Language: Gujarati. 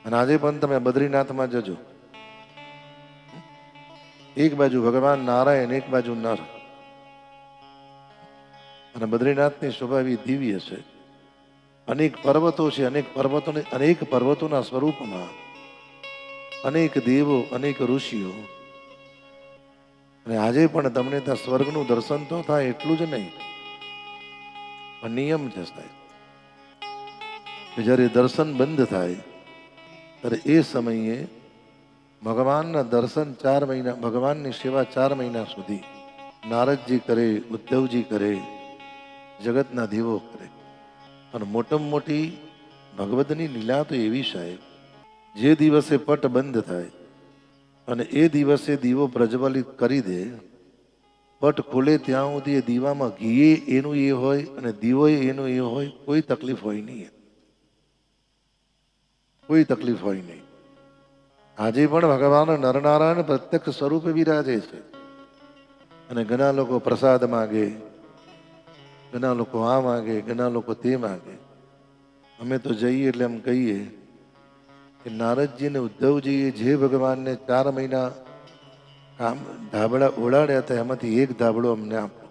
અને આજે પણ તમે બદ્રીનાથમાં જજો, એક બાજુ ભગવાન નારાયણ, એક બાજુ નર. અને બદ્રીનાથની શોભા એવી દિવ્ય છે. અનેક પર્વતો છે, અનેક પર્વતોના સ્વરૂપમાં અનેક દેવો, અનેક ઋષિઓ. અને આજે પણ તમને ત્યાં સ્વર્ગનું દર્શન તો થાય, એટલું જ નહીં, પણ નિયમ છે સાહેબ કે જ્યારે દર્શન બંધ થાય ત્યારે એ સમયે ભગવાનના દર્શન 4 મહિના, ભગવાનની સેવા 4 મહિના સુધી નારદજી કરે, ઉદ્ધવજી કરે, જગતના દેવો કરે. અને મોટામાં મોટી ભગવદની લીલા તો એવી સાહેબ, જે દિવસે પટ બંધ થાય અને એ દિવસે દીવો પ્રજ્વલિત કરી દે, પટ ખોલે ત્યાં સુધી એ દીવામાં ઘી એનું એ હોય અને દીવો એનો એ હોય, કોઈ તકલીફ હોય નહીં, કોઈ તકલીફ હોય નહીં. આજે પણ ભગવાન નરનારાયણ પ્રત્યક્ષ સ્વરૂપે વિરાજે છે. અને ઘણા લોકો પ્રસાદ માગે, ઘણા લોકો આ માગે, ઘણા લોકો તે માગે. અમે તો જઈએ એટલે એમ કહીએ કે નારદજી ને ઉદ્ધવજીએ જે ભગવાનને 4 મહિના કામ ધાબળા ઓળાડ્યા હતા, એમાંથી એક ધાબળો અમને આપો.